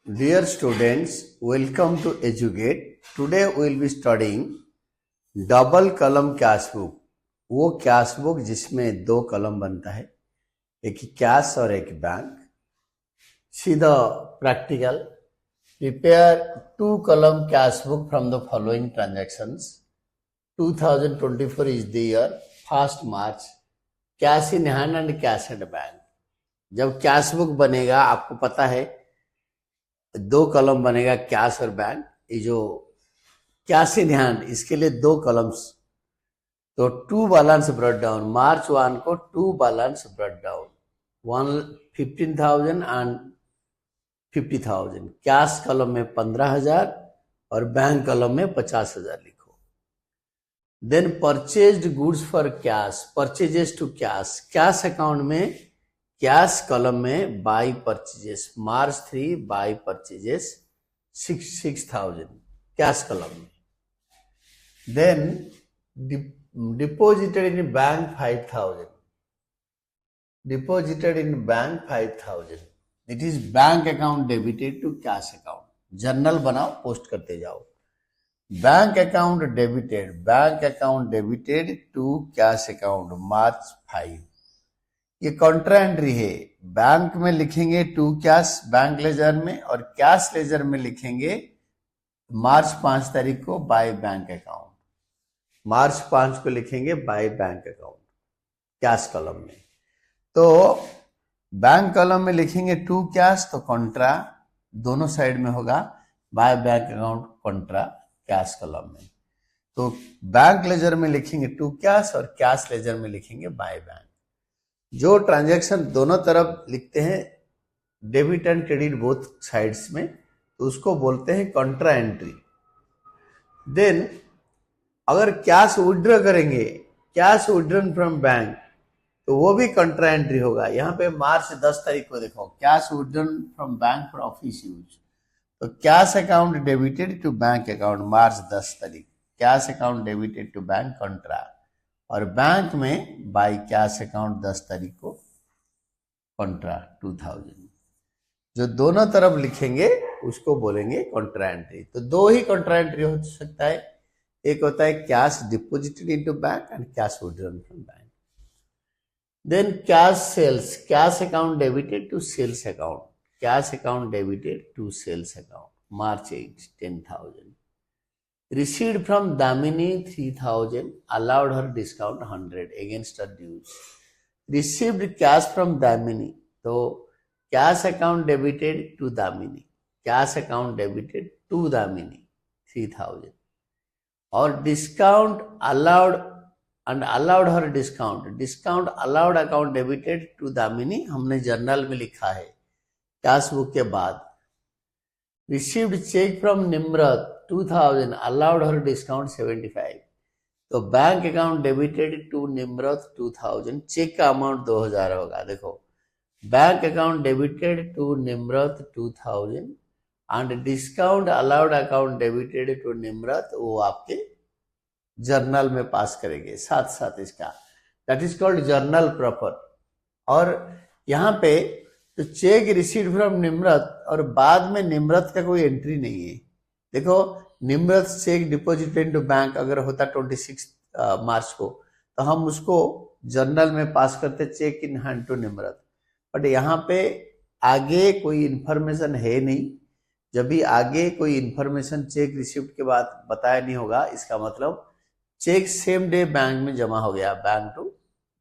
Dear students, welcome to Educate. Today we will be studying double column cash book. वो cash book जिसमें दो column बनता है, एक कैश और एक bank. See the practical. Prepare two column cash book from the following transactions. 2024 is the year, 1st March, cash in hand and cash at bank. जब cash book बनेगा, आपको पता है दो कलम बनेगा, कैश और बैंक। ये जो कैश इन हैंड, इसके लिए दो कलम्स, तो to balance brought down. March 1 को to balance brought down, 15,000 and 50,000। Cash column में 15,000 और बैंक कलम में 50,000 लिखो। Then purchased goods for cash, purchases to cash. Cash account में कैश कलम में by purchases, March 3 by purchases 6,000 cash column में। Then deposited in bank 5,000, deposited in bank 5,000। It is bank account debited to cash account. Journal बनाओ, post करते जाओ। Bank account debited, bank account debited to cash account March 5। ये Contra entry है। Bank में लिखेंगे to cash bank ledger में, और cash ledger में लिखेंगे मार्च 5 तारीख को बाय बैंक अकाउंट। मार्च 5 को लिखेंगे by bank account cash column में। तो बैंक कॉलम में लिखेंगे टू कैश, तो कॉन्ट्रा दोनों साइड में होगा, by bank account Contra cash column में। तो बैंक लेजर में लिखेंगे टू कैश और कैश लेजर में लिखेंगे बाय बैंक। जो ट्रांजैक्शन दोनों तरफ लिखते हैं, debit and credit both sides में, तो उसको बोलते हैं कॉन्ट्रा एंट्री। देन अगर कैश विड्रॉ करेंगे, कैश विड्रॉन फ्रॉम बैंक, तो वो भी कॉन्ट्रा एंट्री होगा। यहाँ पे मार्च 10 तारीख को देखो, cash withdrawn from bank for office use, तो cash account debited to bank account March 10 तारीख, cash account debited to bank contra. और बैंक में बाई कैश अकाउंट 10 तारीख को कॉन्ट्रा 2000। जो दोनों तरफ लिखेंगे उसको बोलेंगे कॉन्ट्रा एंट्री। तो दो ही कॉन्ट्रा एंट्री हो सकता है, एक होता है cash deposited into bank and cash withdrawn from bank. Then cash sales, cash account debited to sales account, cash account debited to sales account March 8 10,000। Received from Damini 3,000, allowed her discount 100 against her dues. Received cash from Damini, तो cash account debited to Damini, cash account debited to Damini 3,000। और discount allowed and allowed her discount, discount allowed account debited to Damini हमने journal में लिखा है cash book के बाद। Received cheque from Nimrat 2,000, allowed her discount 75। तो bank account debited to Nimrat 2,000, cheque का amount 2,000 होगा। देखो, bank account debited to Nimrat 2,000 and discount allowed account debited to Nimrat, वो आपके जर्नल में पास करेंगे साथ साथ इसका। That is called journal proper. और यहाँ पे तो चेक रिसीव्ड फ्रॉम निम्रत, और बाद में निम्रत का कोई एंट्री नहीं है। देखो, Nimrat cheque deposited to bank अगर होता 26 मार्च को, तो हम उसको जर्नल में पास करते cheque in hand to Nimrat. But यहाँ पे आगे कोई इंफॉर्मेशन है नहीं। जब भी आगे कोई इंफॉर्मेशन चेक रिसीव्ड के बाद बताया नहीं होगा, इसका मतलब चेक सेम डे बैंक में जमा हो गया, bank to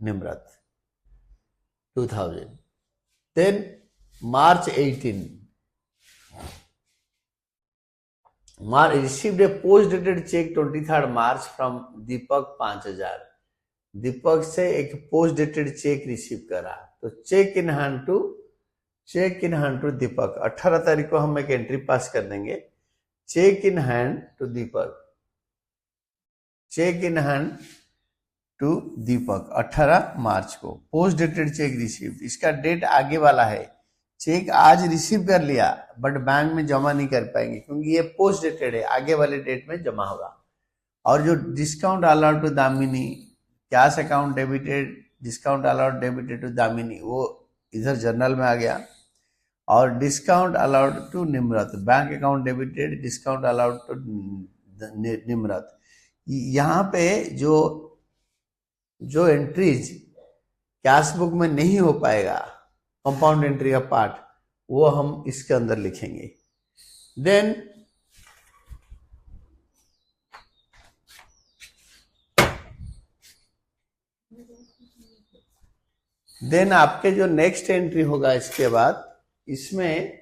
Nimrat 2000। Then March 18, received a post dated check 23rd March from Deepak 5,000। Deepak से एक पोस्ट डेटेड चेक रिसीव करा, तो cheque in hand to Deepak 18 तारीख को हम एक एंट्री पास कर देंगे। Cheque in hand to Deepak, cheque in hand to Deepak 18 March को, पोस्ट डेटेड चेक रिसीव्ड। इसका डेट आगे वाला है। चेक आज रिसीव कर लिया बट बैंक में जमा नहीं कर पाएंगे क्योंकि ये पोस्ट डेटेड है, आगे वाले डेट में जमा होगा। और जो discount allowed to Damini, cash account debited, discount allowed debited to Damini, वो इधर जर्नल में आ गया। और discount allowed to Nimrat, bank account debited, discount allowed to Nimrat. यहाँ पे जो जो एंट्रीज कैश बुक में नहीं हो पाएगा, कंपाउंड एंट्री का पार्ट, वो हम इसके अंदर लिखेंगे। देन आपके जो नेक्स्ट एंट्री होगा इसके बाद, इसमें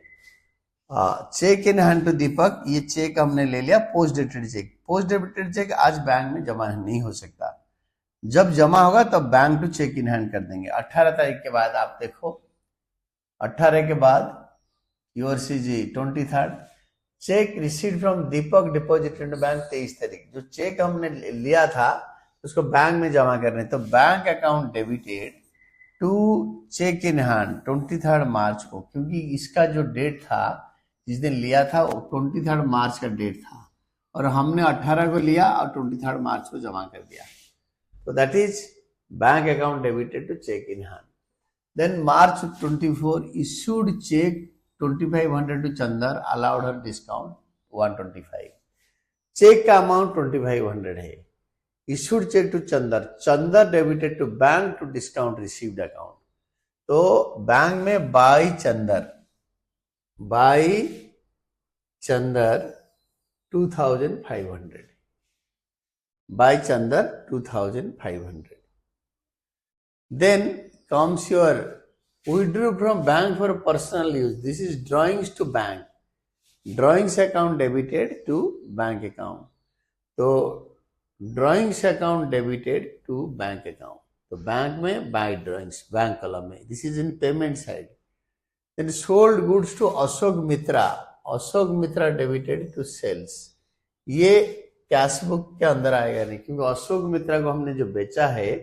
cheque in hand to Deepak, ये चेक हमने ले लिया, post dated cheque. Post dated cheque आज बैंक में जमा नहीं हो सकता, जब जमा होगा तब bank to cheque in hand कर देंगे। 18 तारीख के बाद आप देखो, 18 के बाद यूर CG 23rd, cheque received from Deepak deposited bank 23 तारीख। जो चेक हमने लिया था उसको बैंक में जमा करने, तो bank account debited to cheque in hand 23rd March को, क्योंकि इसका जो डेट था जिस दिन लिया था वो 23rd मार्च का डेट था, और हमने 18 को लिया और 23rd मार्च को जमा कर दिया। So that is bank account debited to check in hand. Then March 24 issued check 2500 to Chandar, allowed her discount 125. Cheque का अमाउंट 2500 है। Issued cheque to Chandar, Chandar debited to bank to discount received account. तो bank में by Chandar 2500, by Chandar 2500. Then comes your withdrew from bank for personal use. This is drawings to bank. Drawings account debited to bank account. तो drawings account debited to bank account. तो bank में by drawings, bank column में. This is in payment side. Then sold goods to Ashok Mitra. Ashok Mitra debited to sales. ये cash book के अंदर आएगा नहीं, क्योंकि अशोक मित्रा को हमने जो बेचा है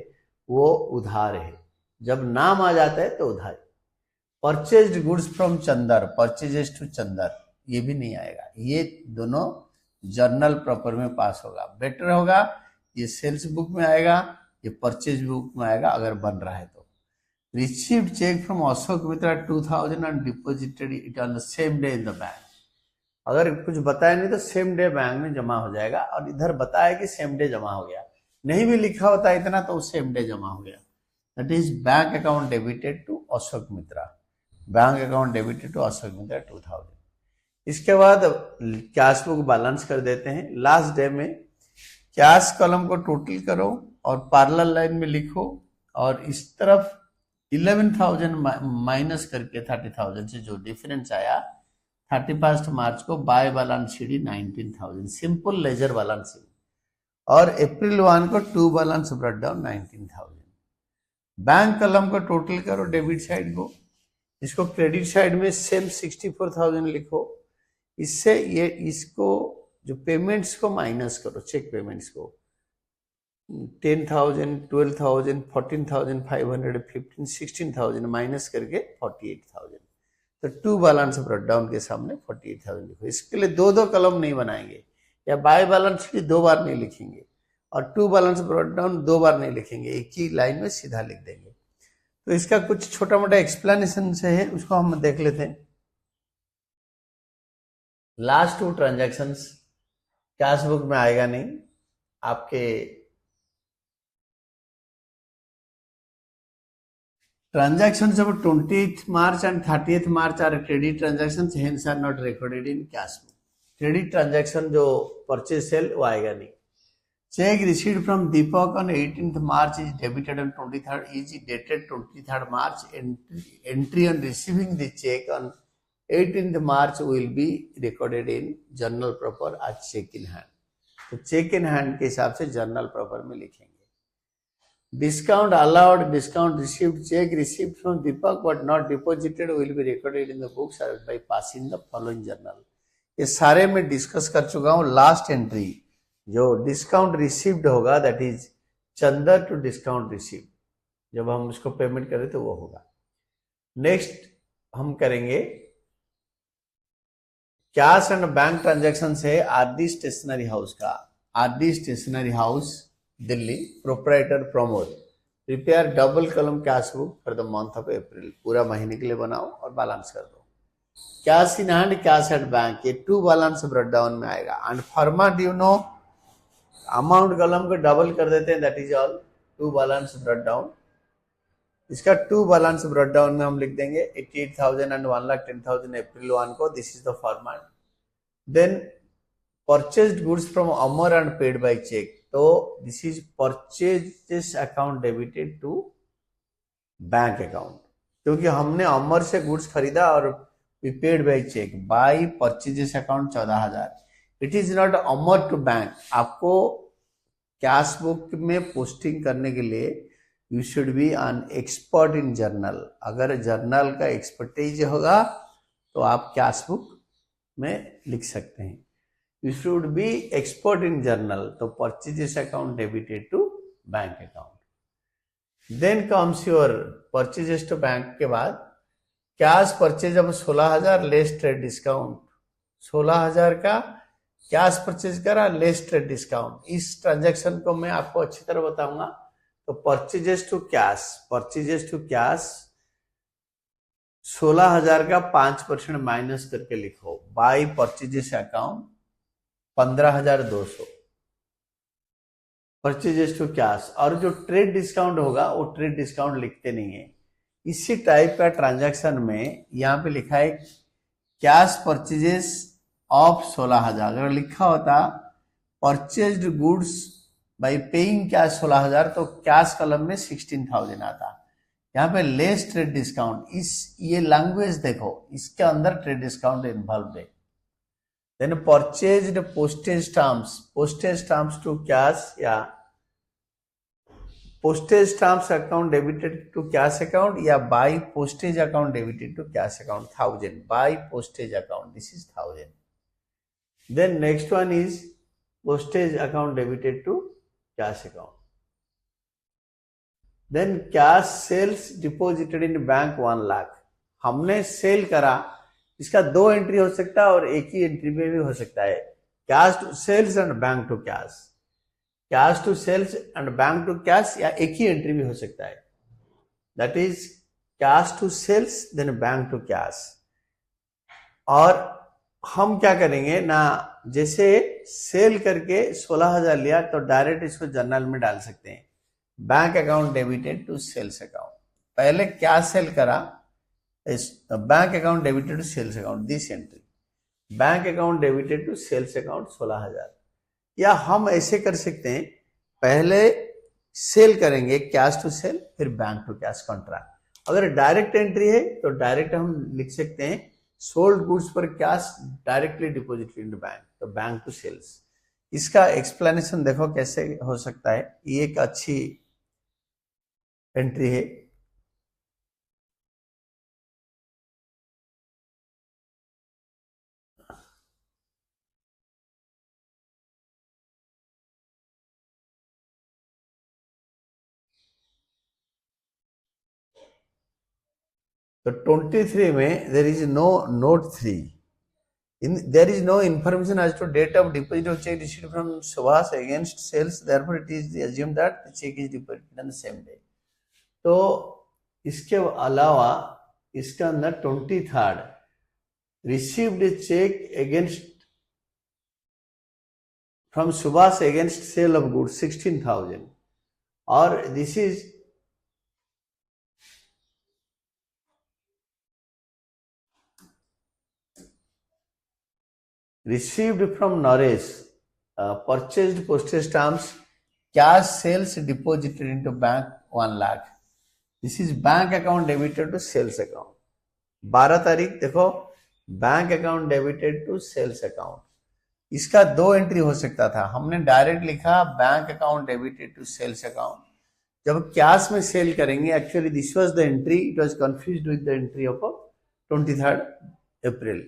वो उधार है, जब नाम आ जाता है तो उधार। Purchased goods from Chandar, purchases to Chandar, ये भी नहीं आएगा। ये दोनों जर्नल प्रॉपर में पास होगा, बेटर होगा ये सेल्स बुक में आएगा, ये परचेज बुक में आएगा अगर बन रहा है तो। Received cheque from Ashok Mitra 2000 and deposited it on the same day in the bank. अगर कुछ बताया नहीं तो सेम डे बैंक में जमा हो जाएगा, और इधर बताया कि सेम डे जमा हो गया, नहीं भी लिखा होता इतना तो सेम डे जमा हो गया। That is bank account debited to Ashok Mitra, bank account debited to Ashok Mitra 2000। इसके बाद कैश बुक बैलेंस कर देते हैं। लास्ट डे में कैश कॉलम को टोटल करो और पैरेलल लाइन में लिखो, और इस तरफ 11,000 माइनस करके 30,000 से जो डिफरेंस आया 31 मार्च को by balance sheet 19,000, simple ledger balancing. और अप्रैल 1 को to balance break down 19,000। Bank column को टोटल करो डेबिट साइड को, इसको क्रेडिट साइड में सेम 64,000 लिखो। इससे ये इसको जो पेमेंट्स को माइनस करो, चेक पेमेंट्स को 10,000, 12,000, 14,500, 15, 16,000 माइनस करके 48,000। तो टू बैलेंस ब्रेक डाउन के सामने 48,000 लिखो। इसके लिए दो कलम नहीं बनाएंगे, या बाय बैलेंस शीट 2 बार नहीं लिखेंगे और टू बैलेंस ब्रेक डाउन 2 बार नहीं लिखेंगे, एक ही लाइन में सीधा लिख देंगे। तो इसका कुछ छोटा मोटा एक्सप्लेनेशन से है, उसको हम देख लेते हैं। लास्ट 2 ट्रांजैक्शंस कैश बुक में आएगा नहीं, आपके transactions of 20th March and 30th March are credit transactions, hence are not recorded in cash book. Credit transaction जो purchase sale वो आएगा नहीं। Check received from Deepak on 18th March is debited on 23rd, is dated 23rd March. Entry on receiving the check on 18th March will be recorded in journal proper as check in hand. तो check in hand के हिसाब से journal proper में लिखेंगे। Discount allowed, discount received, check received from Deepak but not deposited will be recorded in the books by passing the following journal. ये सारे में discuss कर चुका हूँ। लास्ट एंट्री जो डिस्काउंट रिसीव्ड होगा that is Chandar to discount received, जब हम उसको पेमेंट करें तो वो होगा। नेक्स्ट हम करेंगे कैश एंड बैंक ट्रांजैक्शन से आरडी स्टेशनरी हाउस का। RD stationery house Delhi, proprietor Pramod, prepare double column cash book for the month of April. पूरा महीने के लिए बनाओ और बैलेंस कर दो। Cash in hand, cash at bank, ये टू बैलेंस ब्रेक डाउन में आएगा. And format you know, amount column को डबल कर देते हैं, that is all to balance break down. इसका टू बैलेंस ब्रेक डाउन में हम लिख देंगे 88,000 एंड 1,10,000 अप्रैल 1 को. This is the format. Then purchased goods from Amar and paid by cheque. तो this is purchases account debited to bank account, क्योंकि हमने अमर से गुड्स खरीदा और we paid by cheque. By purchases account 14,000. It is not Amar to bank. आपको cash book में posting करने के लिए you should be an expert in journal. अगर जर्नल का एक्सपर्टीज होगा तो आप कैश बुक में लिख सकते हैं. You should be expert in journal. तो purchases account debited to bank account. Then comes your purchases to bank के बाद कैश परचेज अब 16,000 लेस ट्रेड डिस्काउंट. 16,000 का कैश परचेज करा, लेस ट्रेड डिस्काउंट. इस ट्रांजैक्शन को मैं आपको अच्छी तरह बताऊंगा. तो परचेजेस टू कैश 16,000 का 5% माइनस करके लिखो. By purchases account 15,200 purchases to cash. और जो ट्रेड डिस्काउंट होगा वो ट्रेड डिस्काउंट लिखते नहीं है. इसी टाइप का ट्रांजैक्शन में यहाँ पे लिखा है कैश परचेजेस ऑफ 16,000. अगर लिखा होता purchased goods by paying cash 16,000 तो कैश कॉलम में 16,000 आता. यहाँ पे लेस ट्रेड डिस्काउंट. ये लैंग्वेज देखो, इसके अंदर ट्रेड डिस्काउंट इन्वॉल्व है. Then purchased postage stamps to cash या postage stamps account debited to cash account या by postage account debited to cash account 1,000. By postage account, this is 1,000. Then next one is postage account debited to cash account. Then cash sales deposited in bank 1 lakh. हमने sale करा, इसका 2 entry हो सकता है और एक ही एंट्री में भी हो सकता है. Cash to sales and bank to cash. Cash to sales and bank to cash या एक ही एंट्री भी हो सकता है. That is cash to sales then bank to cash. और हम क्या करेंगे ना, जैसे सेल करके 16,000 लिया तो डायरेक्ट इसको जर्नल में डाल सकते हैं. Bank account debited to sales account. पहले क्या सेल करा, bank account debited to sales account, this entry. Bank account debited to sales account 16,000. या हम ऐसे कर सकते हैं, पहले सेल करेंगे कैश टू सेल, फिर बैंक टू कैश कॉन्ट्रैक्ट. अगर डायरेक्ट एंट्री है तो डायरेक्ट हम लिख सकते हैं सोल्ड गुड्स पर cash directly deposited in bank, तो बैंक टू सेल्स. इसका एक्सप्लेनेशन देखो कैसे हो सकता है. ये एक अच्छी एंट्री है. तो 23 में there is no note 3. There is no information as to date of deposit of check received from Subhas against sales. Therefore, it is assumed that the check is deposited on the same day. तो इसके अलावा इसके अंदर 23rd received a check against from Subhas against sale of goods 16,000, और this is received from Naresh, purchased postage stamps, cash sales deposited into bank 1 lakh. This is bank account debited to sales account. 12 तारीख देखो, bank account debited to sales account. इसका 2 entry हो सकता था. हमने direct लिखा bank account debited to sales account. जब cash में सेल करेंगे, actually this was the entry, it was confused with the entry of 23rd April.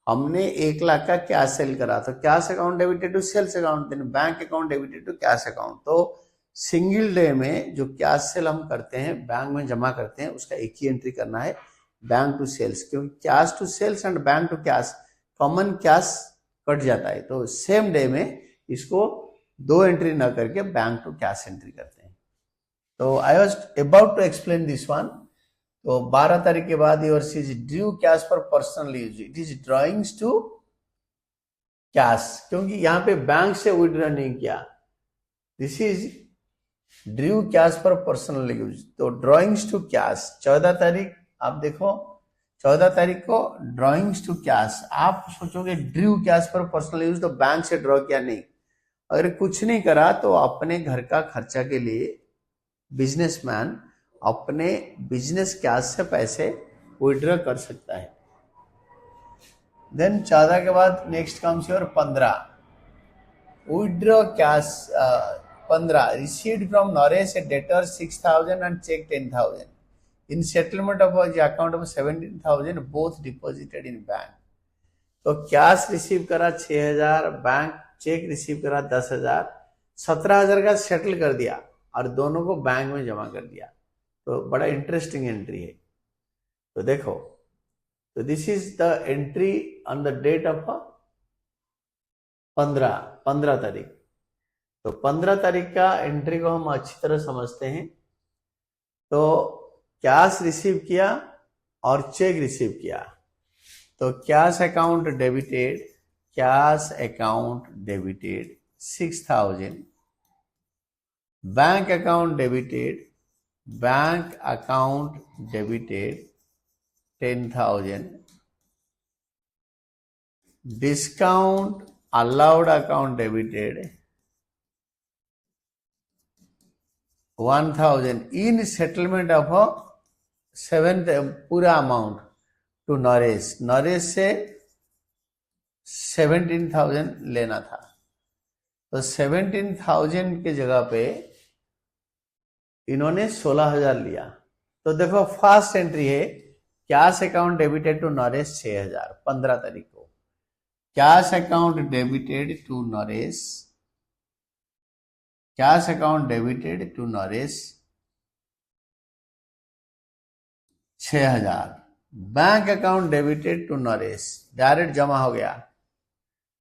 हमने 1 लाख का कैश सेल करा, तो cash account debited to sales account, then bank account debited to cash account. तो single day में जो cash cell हम करते हैं, बैंक में जमा करते हैं, उसका एक ही एंट्री करना है, बैंक टू सेल्स. क्योंकि cash to sales and bank to cash common cash cut जाता है, तो सेम डे में इसको 2 एंट्री ना करके बैंक टू कैश एंट्री करते हैं. तो I was about to explain this one. तो 12 तारीख के बाद your is due cash for personal use, it is drawings to cash, क्योंकि यहाँ पे बैंक से विड्रॉ नहीं किया, this is due cash for personal use, तो ड्रॉइंग्स टू कैश 14 तारीख आप देखो, 14 तारीख को ड्रॉइंग्स टू कैश, आप सोचोगे due cash for personal use तो बैंक से ड्रॉ किया, नहीं, अगर कुछ नहीं करा तो अपने घर का खर्चा के लिए बिजनेसमैन अपने बिजनेस कैश से पैसे विड्रॉ कर सकता है। देन 14 के बाद next comes your 15, withdraw cash 15 received from Naresh A debtor 6,000 and check 10,000 in settlement of the account of 17,000 both deposited in bank। तो कैश रिसीव करा 6,000, बैंक चेक रिसीव करा 10,000, 17,000 का सेटल कर दिया और दोनों को बैंक में जमा कर दिया, तो बड़ा इंटरेस्टिंग एंट्री है। तो देखो, तो this is the entry on the date of 15 तारीख। तो 15 तारीख का एंट्री को हम अच्छी तरह समझते हैं। तो कैश रिसीव किया और चेक रिसीव किया, तो cash account debited, cash account debited 6,000, bank account debited, bank account debited 10,000, discount allowed account debited 1,000 in settlement of 7th पूरा अमाउंट टू नरेश, नरेश से 17,000 लेना था, तो 17,000 के जगह पे इन्होंने 16,000 लिया। तो देखो फर्स्ट एंट्री है cash account debited to Naresh 6,000 15 तारीख को, cash account debited to Naresh, cash account debited to Naresh 6,000, bank account debited to Naresh direct जमा हो गया,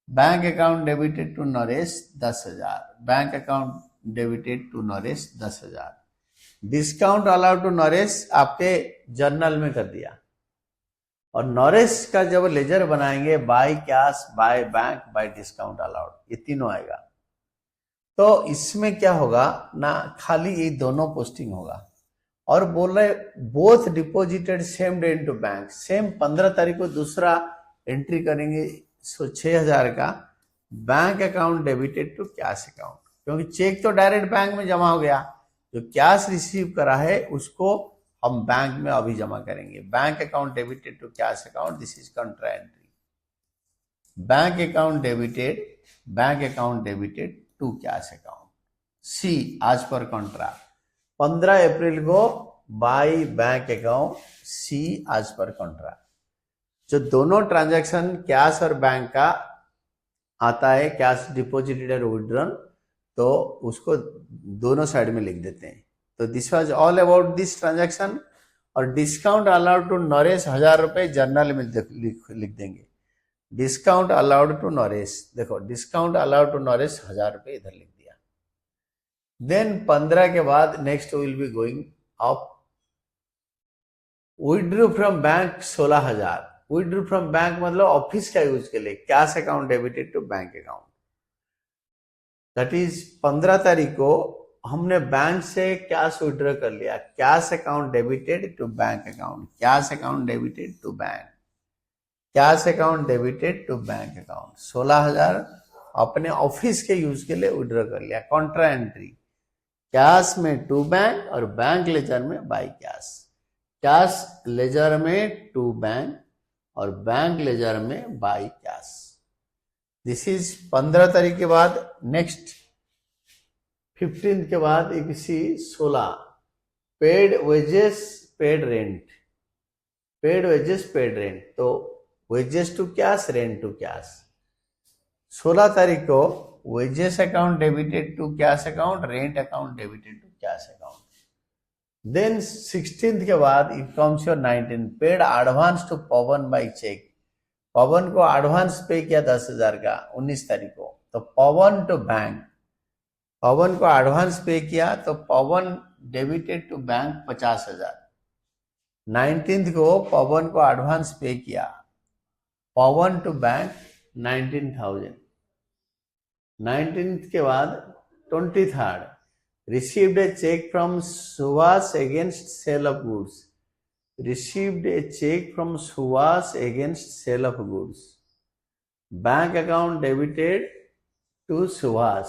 bank account debited to Naresh 10,000, bank account debited to Naresh 10,000, discount allowed to Naresh आपके जर्नल में कर दिया, और नरेश का जब लेजर बनाएंगे by cash, by bank, bye discount allowed, ये तीनों आएगा। तो इसमें क्या होगा ना, खाली ये दोनों पोस्टिंग होगा, और बोल रहे both deposited same day into bank, same 15 तारीख को दूसरा एंट्री करेंगे 6,000 का, bank account debited to cash account, क्योंकि चेक तो डायरेक्ट बैंक में जमा हो गया, जो कैश रिसीव करा है उसको हम बैंक में अभी जमा करेंगे, bank account debited to cash account, this is contra entry, bank account debited, bank account debited to cash account, see आज पर कंट्रा 15 अप्रैल को बाय बैंक अकाउंट, सी आज पर कंट्रा। जो दोनों ट्रांजैक्शन कैश और बैंक का आता है, कैश डिपॉजिटेड और विड्रॉन, तो उसको दोनों साइड में लिख देते हैं। तो this was all about this transaction, और डिस्काउंट अलाउड टू नरेश 1,000 रुपए जर्नल में लिख देंगे, डिस्काउंट अलाउड टू नरेश, देखो डिस्काउंट अलाउड टू नरेश 1,000 रुपए इधर लिख दिया। देन 15 के बाद next will be going up, withdrew from bank 16,000, withdrew from bank मतलब ऑफिस का यूज के लिए, cash account debited to bank account, that is 15 तारीख को हमने बैंक से कैश विड्रॉ कर लिया, cash account debited to bank account, cash account debited to bank, cash account debited to bank account, 16,000 अपने ऑफिस के यूज के लिए विड्रॉ कर लिया, कॉन्ट्रा एंट्री, कैश में टू बैंक और बैंक लेजर में बाय कैश, कैश लेजर में टू बैंक और बैंक लेजर में बाय कैश। दिस इज 15 तारीख के बाद। नेक्स्ट 15 के बाद एक see 16 paid wages paid rent, paid wages paid rent, तो wages to cash, rent to cash. 16 तारीख को wages account debited to cash account, rent account debited to cash account. Then 16th के बाद it comes your 19 paid advance to Pavan by cheque, Pavan को advance पे किया 10,000 का 19 तारीख को, तो पवन टू बैंक, पवन को एडवांस पे किया तो पवन डेबिटेड टू बैंक 50,000, 19th को पवन को एडवांस पे किया, पवन टू बैंक 19,000। 19th के बाद 23rd received a check from Suhas against sale of goods, received a check from Suhas against sale of goods, bank account debited to Subhash.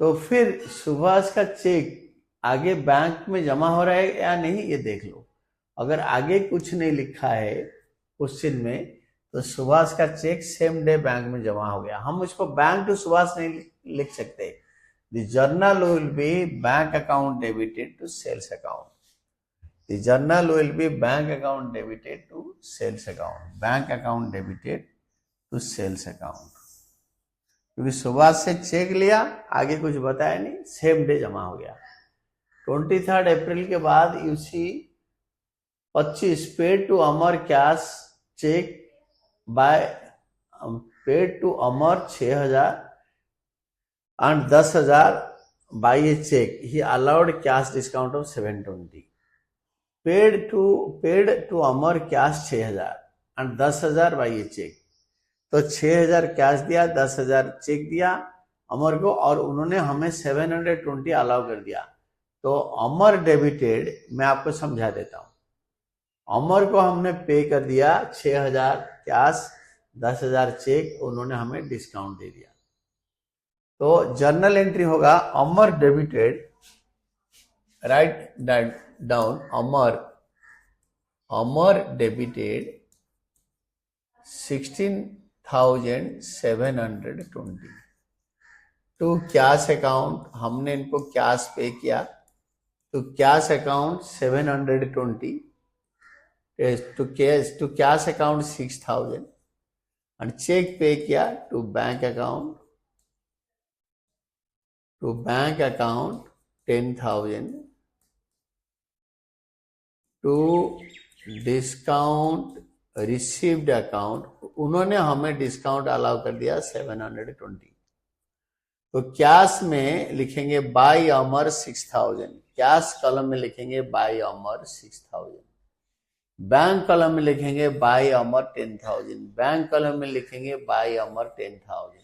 तो फिर सुभाष का check आगे बैंक में जमा हो रहा है या नहीं ये देख लो। अगर आगे कुछ नहीं लिखा है क्वेश्चन में तो सुभाष का चेक सेम डे बैंक में जमा हो गया। हम उसको बैंक टू सुभाष नहीं लिख सकते। The journal will be bank account debited to sales account, the journal will be bank account debited to sales account, bank account debited to sales account. क्योंकि सुभाष से चेक लिया, आगे कुछ बताया नहीं, सेम डे जमा हो गया। 23 अप्रैल के बाद you see 25 paid to Amar cash cheque by paid to Amar 6,000 and 10,000 by a check. He allowed cash discount of 720. Paid to Amar cash 6,000 and 10,000 by a check. तो 6,000 कैश दिया, 10,000 चेक दिया अमर को और उन्होंने हमें 720 अलाउ कर दिया। तो अमर डेबिटेड, मैं आपको समझा देता हूं। अमर को हमने पे कर दिया 6,000 कैश, 10,000 चेक, उन्होंने हमें डिस्काउंट दे दिया। तो जर्नल एंट्री होगा Amar debited, write down Amar debited 16,720 to cash account. हमने इनको कैश पे किया तो cash account 720 to cash account 6,000 और चेक पे किया to bank account 10,000 to discount received account. उन्होंने हमें डिस्काउंट अलाउ कर दिया 720। तो कैश में लिखेंगे बाय अमर 6,000, कैश कॉलम में लिखेंगे बाय अमर 6,000, बैंक कॉलम में लिखेंगे बाय अमर 10,000, बैंक कॉलम में लिखेंगे बाय अमर 10,000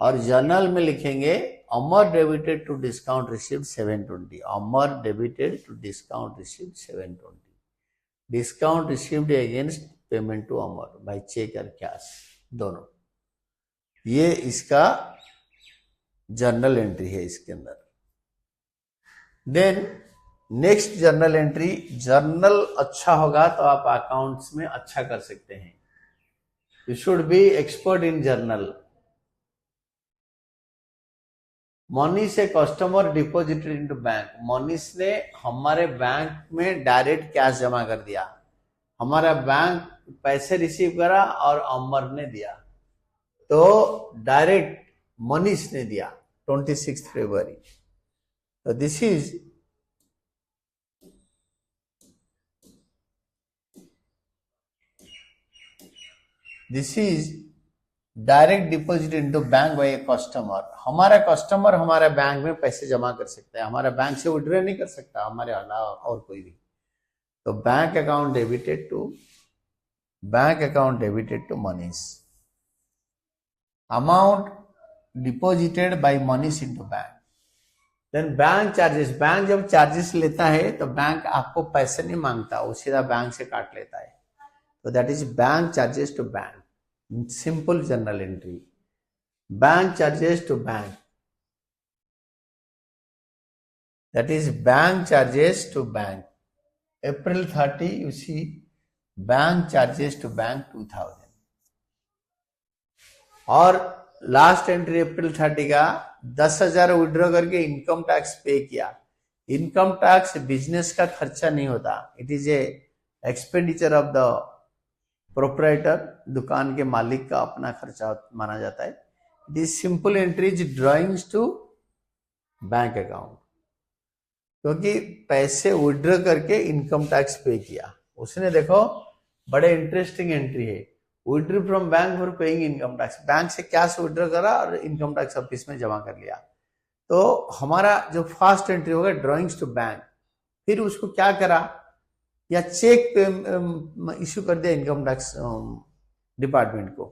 और जर्नल में लिखेंगे Amar debited to discount received 720, Amar debited to discount received 720, discount received against payment to Amar by cheque और कैश दोनों। ये इसका जर्नल एंट्री है इसके अंदर। Then next journal entry, journal अच्छा होगा तो आप अकाउंट्स में अच्छा कर सकते हैं। You should be expert in journal. Manish से customer deposited into bank, Manish ने हमारे बैंक में डायरेक्ट कैश जमा कर दिया, हमारा बैंक पैसे रिसीव करा और अमर ने दिया, तो डायरेक्ट मनीष ने दिया 26 फरवरी। तो this is direct deposit into bank by a customer. हमारा कस्टमर हमारे बैंक में पैसे जमा कर सकता है, हमारा बैंक से विड्रॉ नहीं कर सकता हमारे अलावा और कोई भी। तो bank account debited to Manish, amount deposited by Manish into bank. Then bank charges, bank जब चार्जेस लेता है तो बैंक आपको पैसे नहीं मांगता, वो सीधा बैंक से काट लेता है। तो that is bank charges to bank, simple journal entry, bank charges to bank, that is bank charges to bank. April 30 you see bank charges to bank 2,000 और लास्ट एंट्री अप्रैल 30 का 10,000 विड्रॉ करके इनकम टैक्स पे किया। Income tax business का खर्चा नहीं होता, it is a expenditure of the proprietor, दुकान के मालिक का अपना खर्चा माना जाता है। It is simple entries drawings to bank account, क्योंकि पैसे विड्रॉ करके इनकम टैक्स पे किया उसने। देखो बड़े इंटरेस्टिंग एंट्री है, withdraw from bank for paying income tax, bank से कैश विड्रॉ करा और इनकम टैक्स ऑफिस में जमा कर लिया। तो हमारा जो फर्स्ट एंट्री होगा ड्रॉइंग्स टू बैंक, फिर उसको क्या करा, या चेक इश्यू कर दिया इनकम टैक्स डिपार्टमेंट को,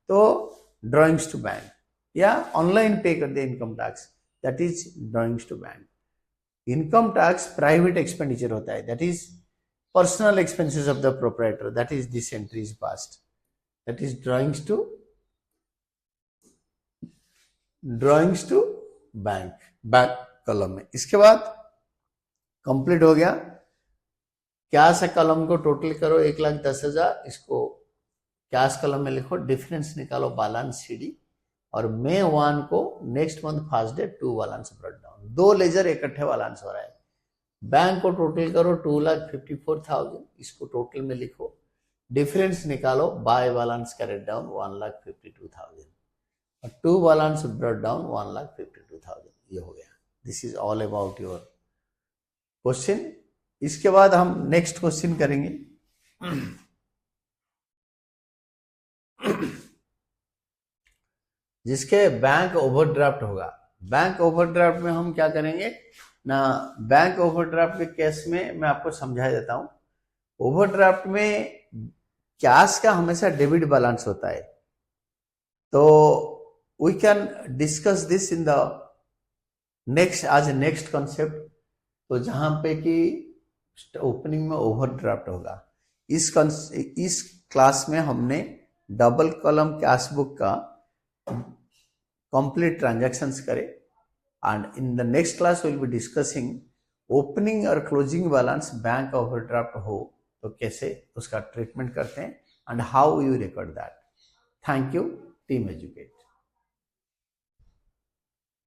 तो ड्रॉइंग्स टू बैंक, या ऑनलाइन पे कर दिया income tax, that is drawings to bank. Income tax private expenditure होता है, that is personal expenses of the proprietor, that is this entry is passed, that is drawings to bank, bank column में। इसके बाद complete हो गया। Cash column को total करो 1,10,000, इसको कैश कॉलम में लिखो, डिफरेंस निकालो बैलेंस सीडी, और May 1 को next month first day 2 balance brought down, 2 ledger इकट्ठे बैलेंस हो रहा है। बैंक को टोटल करो 2,54,000, इसको टोटल में लिखो, डिफरेंस निकालो, बाय बैलेंस कैरेट डाउन 1,52,000, और 2 बैलेंस ब्रॉट डाउन 1,52,000। ये हो गया। This is all about your question. इसके बाद हम नेक्स्ट क्वेश्चन करेंगे। जिसके बैंक ओवरड्राफ्ट होगा। बैंक ओवरड्राफ्ट में हम क्या करेंगे ना, बैंक ओवरड्राफ्ट के केस में मैं आपको समझा देता हूं। ओवरड्राफ्ट में कैश का हमेशा डेबिट बैलेंस होता है, तो we can discuss this in the next concept. तो जहां पे कि ओपनिंग में ओवरड्राफ्ट होगा, इस क्लास में हमने डबल कॉलम कैश बुक का complete transactions करे, and in the next class we'll be discussing opening और closing balance बैंक overdraft हो तो कैसे उसका ट्रीटमेंट करते हैं, and how you record that. Thank you, Team Educate.